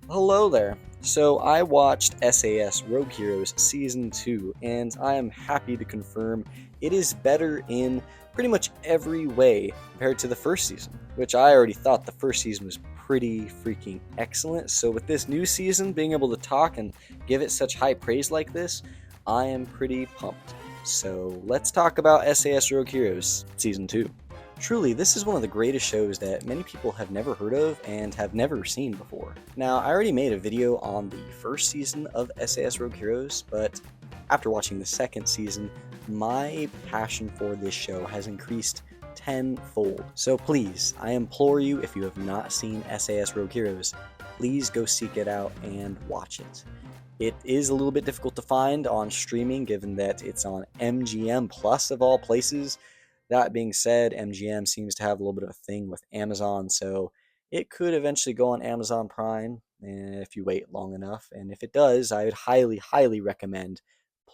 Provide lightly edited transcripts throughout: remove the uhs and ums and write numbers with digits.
Hello there. So I watched SAS Rogue Heroes Season 2, and I am happy to confirm it is better in pretty much every way compared to the first season, which I already thought the first season was pretty freaking excellent. So with this new season, being able to talk and give it such high praise like this, I am pretty pumped. So let's talk about SAS Rogue Heroes Season 2. Truly, this is one of the greatest shows that many people have never heard of and have never seen before. Now, I already made a video on the first season of SAS Rogue Heroes, but after watching the second season, my passion for this show has increased tenfold. So please, I implore you, if you have not seen SAS Rogue Heroes, please go seek it out and watch it. It is a little bit difficult to find on streaming given that it's on MGM Plus of all places. That being said, MGM seems to have a little bit of a thing with Amazon, so it could eventually go on Amazon Prime if you wait long enough. And if it does, I would highly, highly recommend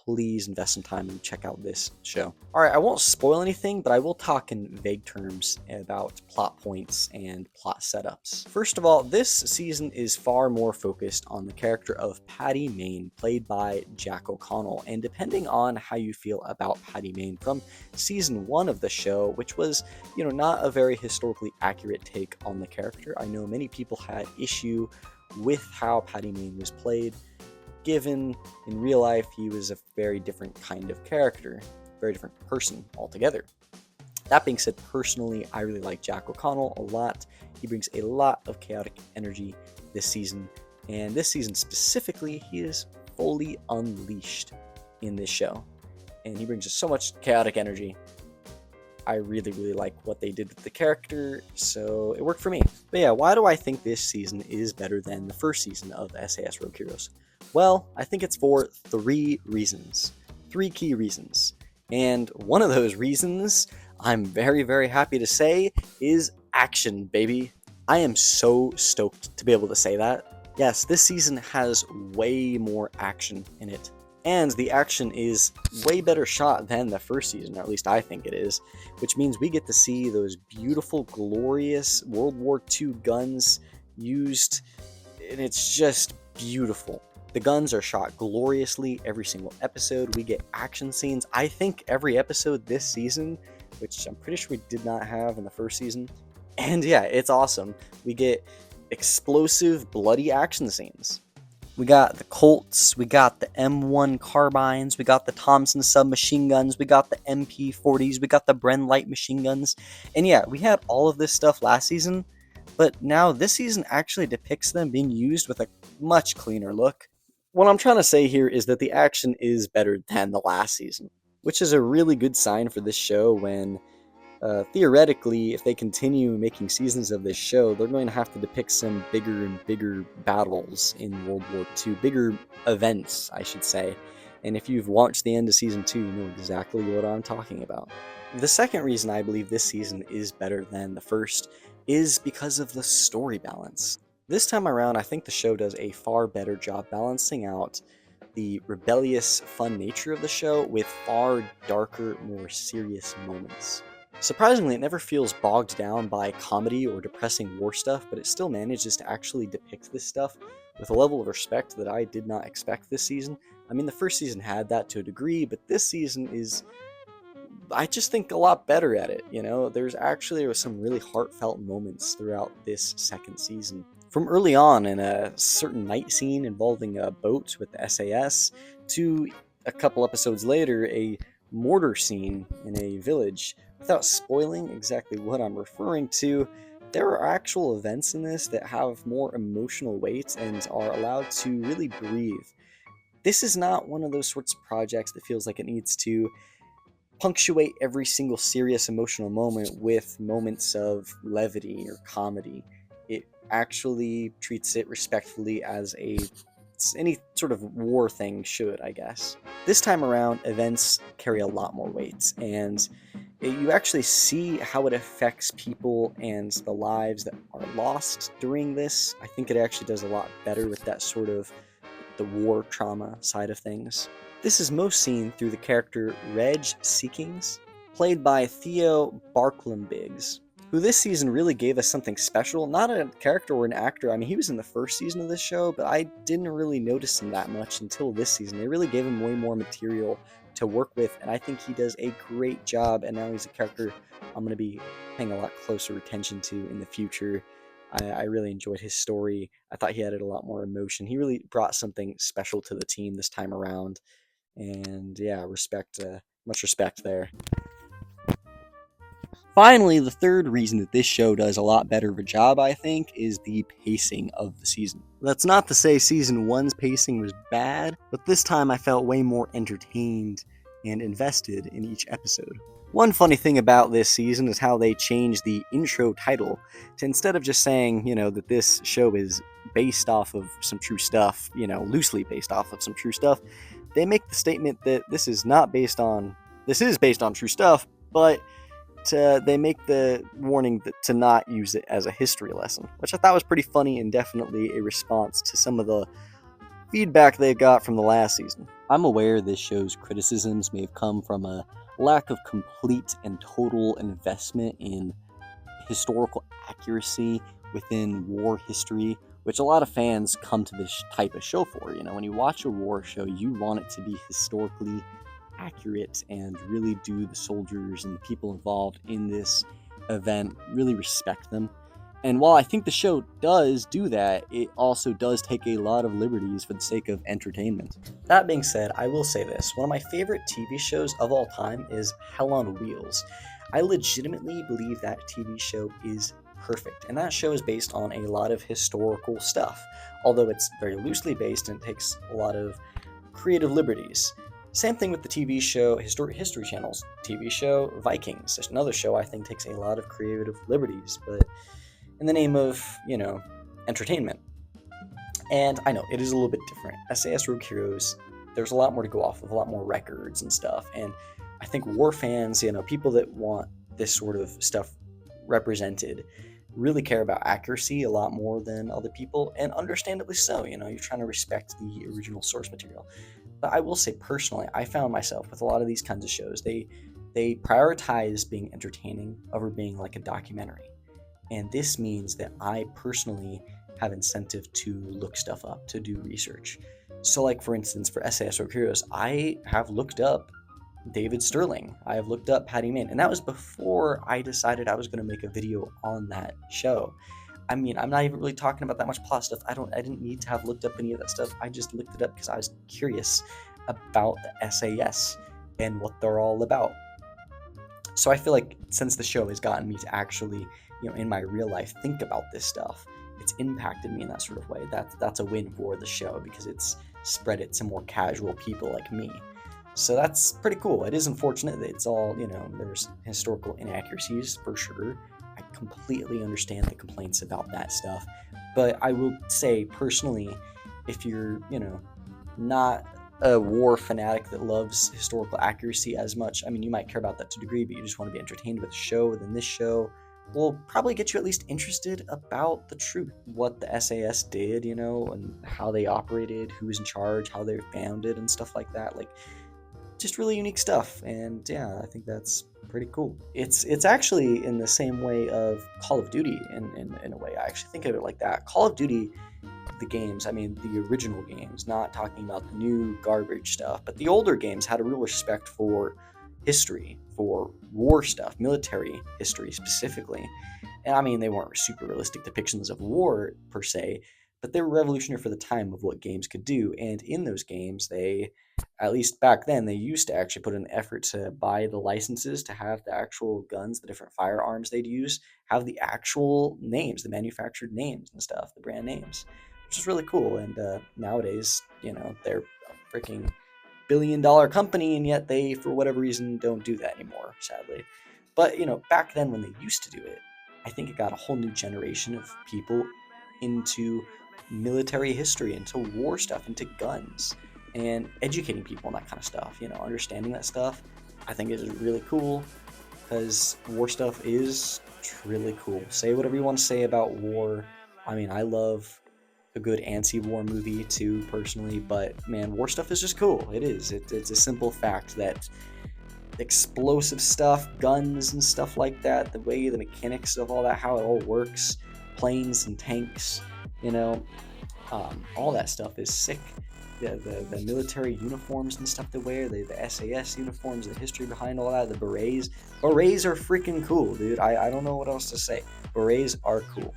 please invest some time and check out this show. All right, I won't spoil anything, but I will talk in vague terms about plot points and plot setups. First of all, this season is far more focused on the character of Paddy Maine, played by Jack O'Connell. And depending on how you feel about Paddy Maine from season 1 of the show, which was, not a very historically accurate take on the character. I know many people had issue with how Paddy Maine was played, given in real life he was a very different kind of character, very different person altogether. That being said, personally, I really like Jack O'Connell a lot. He brings a lot of chaotic energy this season, and this season specifically, he is fully unleashed in this show, and he brings just so much chaotic energy. I really, really like what they did with the character, so it worked for me. But yeah, why do I think this season is better than the first season of SAS Rogue Heroes? Well, I think it's for 3 reasons. 3 key reasons. And one of those reasons, I'm very, very happy to say, is action, baby. I am so stoked to be able to say that. Yes, this season has way more action in it. And the action is way better shot than the first season, or at least I think it is, which means we get to see those beautiful, glorious World War II guns used, and it's just beautiful. The guns are shot gloriously every single episode. We get action scenes. I think every episode this season, which I'm pretty sure we did not have in the first season. And yeah, it's awesome. We get explosive, bloody action scenes. We got the Colts, we got the M1 carbines, we got the Thompson submachine guns, we got the MP40s, we got the Bren light machine guns. And yeah, we had all of this stuff last season, but now this season actually depicts them being used with a much cleaner look. What I'm trying to say here is that the action is better than the last season, which is a really good sign for this show when, theoretically, if they continue making seasons of this show, they're going to have to depict some bigger and bigger battles in World War II, bigger events, I should say. And if you've watched the end of season 2, you know exactly what I'm talking about. The second reason I believe this season is better than the first is because of the story balance. This time around, I think the show does a far better job balancing out the rebellious, fun nature of the show with far darker, more serious moments. Surprisingly, it never feels bogged down by comedy or depressing war stuff, but it still manages to actually depict this stuff with a level of respect that I did not expect this season. I mean, the first season had that to a degree, but this season is, I just think, a lot better at it. There was some really heartfelt moments throughout this second season. From early on in a certain night scene involving a boat with the SAS, to a couple episodes later, a mortar scene in a village. Without spoiling exactly what I'm referring to, there are actual events in this that have more emotional weight and are allowed to really breathe. This is not one of those sorts of projects that feels like it needs to punctuate every single serious emotional moment with moments of levity or comedy. It actually treats it respectfully as any sort of war thing should, I guess. This time around, events carry a lot more weight, and you actually see how it affects people and the lives that are lost during this. I think it actually does a lot better with that sort of the war trauma side of things. This is most seen through the character Reg Seekings, played by Theo Barklenbiggs. who this season really gave us something special. Not a character or an actor. I mean, he was in the first season of this show, but I didn't really notice him that much until this season. They really gave him way more material to work with, and I think he does a great job, and now he's a character I'm going to be paying a lot closer attention to in the future. I really enjoyed his story. I thought he added a lot more emotion. He really brought something special to the team this time around, and yeah, much respect there. Finally, the third reason that this show does a lot better of a job, I think, is the pacing of the season. That's not to say season 1's pacing was bad, but this time I felt way more entertained and invested in each episode. One funny thing about this season is how they changed the intro title to, instead of just saying, that this show is based off of some true stuff, loosely based off of some true stuff, they make the statement that this is based on true stuff, but they make the warning to not use it as a history lesson, which I thought was pretty funny and definitely a response to some of the feedback they got from the last season. I'm aware this show's criticisms may have come from a lack of complete and total investment in historical accuracy within war history, which a lot of fans come to this type of show for. When you watch a war show, you want it to be historically accurate and really do the soldiers and the people involved in this event really respect them. And while I think the show does do that, it also does take a lot of liberties for the sake of entertainment. That being said, I will say this. One of my favorite TV shows of all time is Hell on Wheels. I legitimately believe that TV show is perfect, and that show is based on a lot of historical stuff, although it's very loosely based and it takes a lot of creative liberties. Same thing with the TV show, History Channel's TV show, Vikings. There's another show I think takes a lot of creative liberties, but in the name of, entertainment. And I know, it is a little bit different. SAS Rogue Heroes, there's a lot more to go off of, a lot more records and stuff. And I think war fans, people that want this sort of stuff represented, really care about accuracy a lot more than other people, and understandably so. You're trying to respect the original source material. But I will say personally, I found myself with a lot of these kinds of shows, they prioritize being entertaining over being like a documentary. And this means that I personally have incentive to look stuff up, to do research. So like, for instance, for SAS Rogue Heroes, I have looked up David Sterling. I have looked up Paddy Maine. And that was before I decided I was going to make a video on that show. I mean, I'm not even really talking about that much plot stuff. I didn't need to have looked up any of that stuff. I just looked it up because I was curious about the SAS and what they're all about. So I feel like since the show has gotten me to actually, in my real life, think about this stuff, it's impacted me in that sort of way. That's a win for the show because it's spread it to more casual people like me. So that's pretty cool. It is unfortunate that it's all, there's historical inaccuracies for sure. I completely understand the complaints about that stuff. But I will say personally, if you're, not a war fanatic that loves historical accuracy as much, I mean, you might care about that to a degree, but you just want to be entertained with the show, then this show will probably get you at least interested about the truth, what the SAS did, and how they operated, who was in charge, how they were founded, and stuff like that. Like, just really unique stuff. And yeah, I think that's pretty cool. It's actually in the same way of Call of Duty in a way. I actually think of it like that. Call of Duty, the games, I mean the original games, not talking about the new garbage stuff, but the older games had a real respect for history, for war stuff, military history specifically. And I mean, they weren't super realistic depictions of war per se, but they were revolutionary for the time of what games could do. And in those games, they, at least back then, they used to actually put in the effort to buy the licenses to have the actual guns, the different firearms they'd use, have the actual names, the manufactured names and stuff, the brand names, which is really cool. And nowadays, they're a freaking billion-dollar company, and yet they, for whatever reason, don't do that anymore, sadly. But, back then when they used to do it, I think it got a whole new generation of people into military history, into war stuff, into guns, and educating people on that kind of stuff, understanding that stuff. I think is really cool because war stuff is really cool. Say whatever you want to say about war. I mean, I love a good anti-war movie too, personally, but man, war stuff is just cool. It is. It's a simple fact that explosive stuff, guns and stuff like that, the way the mechanics of all that, how it all works, planes and tanks, you know, all that stuff is sick. The military uniforms and stuff they wear, the SAS uniforms, the history behind all that, the berets. Berets are freaking cool, dude. I don't know what else to say. Berets are cool.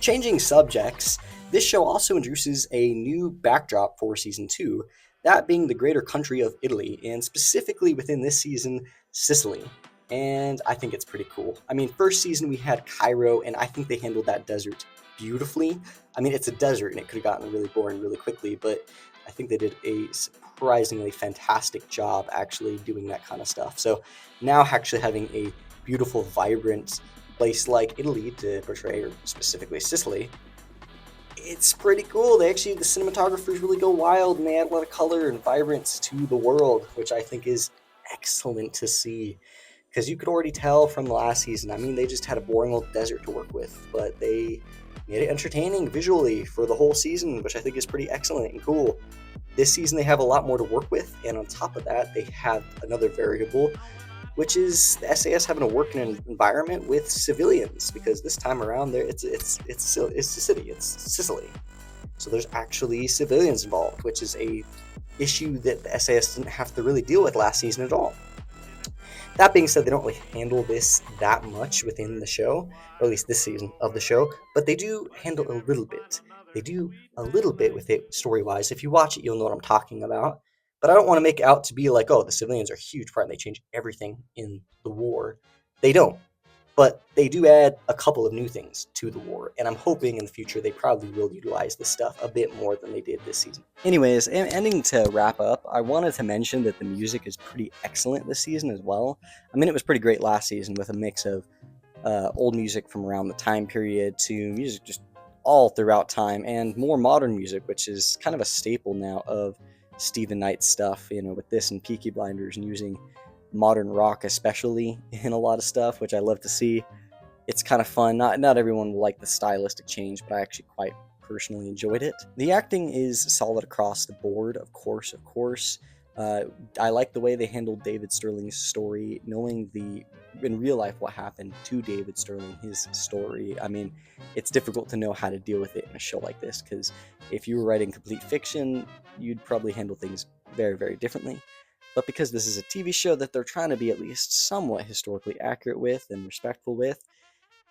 Changing subjects, this show also introduces a new backdrop for season 2, that being the greater country of Italy, and specifically within this season, Sicily. And I think it's pretty cool. I mean, first season we had Cairo, and I think they handled that desert beautifully. I mean, it's a desert, and it could have gotten really boring really quickly, but I think they did a surprisingly fantastic job actually doing that kind of stuff. So now actually having a beautiful, vibrant place like Italy to portray, or specifically Sicily, it's pretty cool. The cinematographers really go wild, and they add a lot of color and vibrance to the world, which I think is excellent to see. Because you could already tell from the last season, I mean, they just had a boring old desert to work with, but they made it entertaining visually for the whole season, which I think is pretty excellent and cool. This season, they have a lot more to work with, and on top of that, they have another variable, which is the SAS having to work in an environment with civilians, because this time around it's Sicily. So there's actually civilians involved, which is a issue that the SAS didn't have to really deal with last season at all. That being said, they don't really handle this that much within the show, or at least this season of the show, but they do handle a little bit. They do a little bit with it story-wise. If you watch it, you'll know what I'm talking about. But I don't want to make it out to be like, oh, the civilians are a huge part and they change everything in the war. They don't. But they do add a couple of new things to the war, and I'm hoping in the future they probably will utilize this stuff a bit more than they did this season. Anyways, ending to wrap up, I wanted to mention that the music is pretty excellent this season as well. I mean, it was pretty great last season with a mix of old music from around the time period to music just all throughout time, and more modern music, which is kind of a staple now of Stephen Knight's stuff, you know, with this and Peaky Blinders, and using modern rock especially in a lot of stuff, which I love to see. It's kind of fun. Not everyone will like the stylistic change, but I actually quite personally enjoyed it. The acting is solid across the board, of course. I like the way they handled David Sterling's story, knowing in real life what happened to David Sterling, his story. I mean, it's difficult to know how to deal with it in a show like this, because if you were writing complete fiction, you'd probably handle things very, very differently. But because this is a TV show that they're trying to be at least somewhat historically accurate with and respectful with,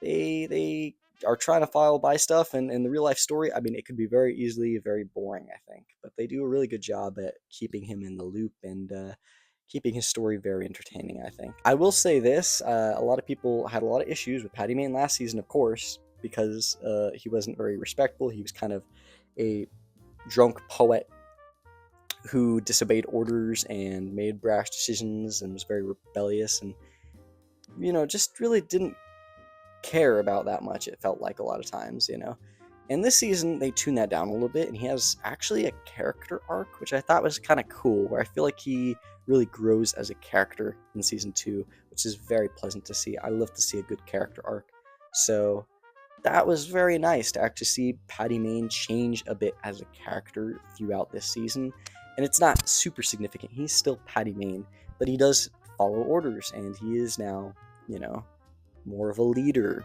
they are trying to file by stuff, and in the real life story, I mean, it could be very easily very boring, I think. But they do a really good job at keeping him in the loop and keeping his story very entertaining, I think. I will say this, a lot of people had a lot of issues with Paddy Maine last season, of course, because he wasn't very respectful. He was kind of a drunk poet who disobeyed orders and made brash decisions and was very rebellious, and, you know, just really didn't care about that much, it felt like a lot of times, you know. And this season, they tuned that down a little bit, and he has actually a character arc, which I thought was kind of cool, where I feel like he really grows as a character in season 2, which is very pleasant to see. I love to see a good character arc. So that was very nice to actually see Paddy Maine change a bit as a character throughout this season. And it's not super significant. He's still Paddy Maine, but he does follow orders, and he is now, you know, more of a leader.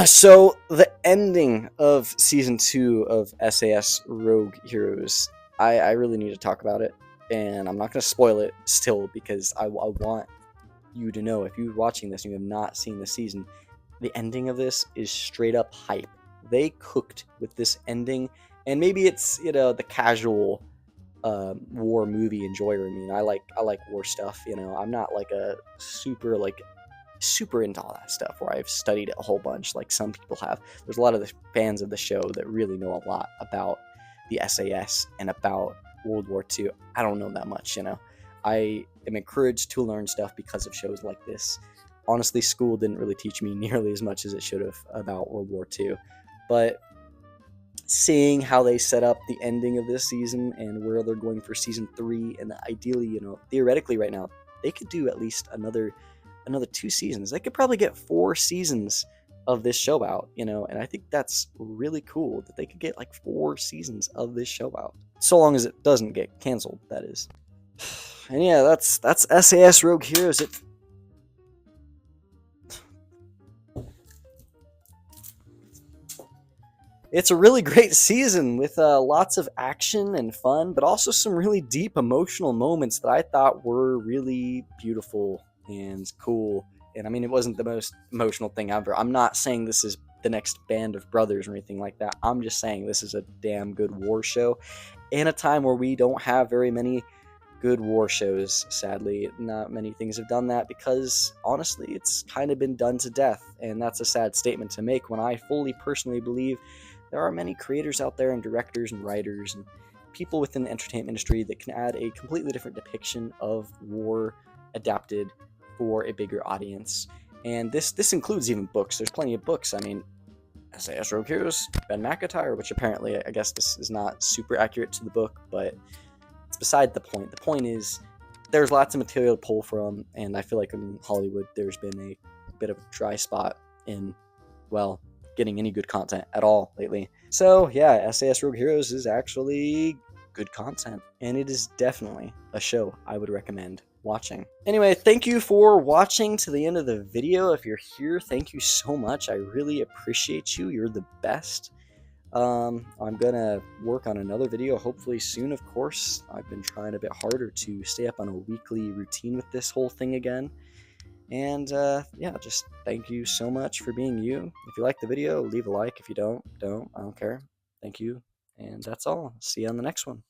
So the ending of season 2 of SAS Rogue Heroes, I really need to talk about it, and I'm not going to spoil it still, because I want you to know, if you're watching this and you have not seen the season, the ending of this is straight up hype. They cooked with this ending, and maybe it's, you know, the casual war movie enjoyer. I mean, I like war stuff, you know. I'm not like a super into all that stuff where I've studied it a whole bunch like some people have. There's a lot of the fans of the show that really know a lot about the SAS and about World War II. I don't know that much, you know. I am encouraged to learn stuff because of shows like this. Honestly, school didn't really teach me nearly as much as it should have about World War II, but seeing how they set up the ending of this season and where they're going for season 3, and ideally, you know, theoretically right now, they could do at least another 2 seasons. They could probably get 4 seasons of this show out, you know, and I think that's really cool that they could get like 4 seasons of this show out. So long as it doesn't get canceled, that is. And yeah, that's SAS Rogue Heroes. It's a really great season with lots of action and fun, but also some really deep emotional moments that I thought were really beautiful and cool. And I mean, it wasn't the most emotional thing ever. I'm not saying this is the next Band of Brothers or anything like that. I'm just saying this is a damn good war show in a time where we don't have very many good war shows. Sadly, not many things have done that because honestly, it's kind of been done to death. And that's a sad statement to make when I fully personally believe there are many creators out there and directors and writers and people within the entertainment industry that can add a completely different depiction of war adapted for a bigger audience. And this includes even books. There's plenty of books. I mean, SAS Rogue Heroes, Ben McIntyre, which apparently I guess this is not super accurate to the book, but it's beside the point. The point is there's lots of material to pull from, and I feel like in Hollywood there's been a bit of a dry spot in, well, getting any good content at all lately. So yeah, SAS Rogue Heroes is actually good content, and it is definitely a show I would recommend watching. Anyway, thank you for watching to the end of the video. If you're here, thank you so much. I really appreciate you. You're the best. I'm gonna work on another video hopefully soon, of course. I've been trying a bit harder to stay up on a weekly routine with this whole thing again. And yeah, just thank you so much for being you. If you like the video, leave a like. If you don't. I don't care. Thank you. And that's all. See you on the next one.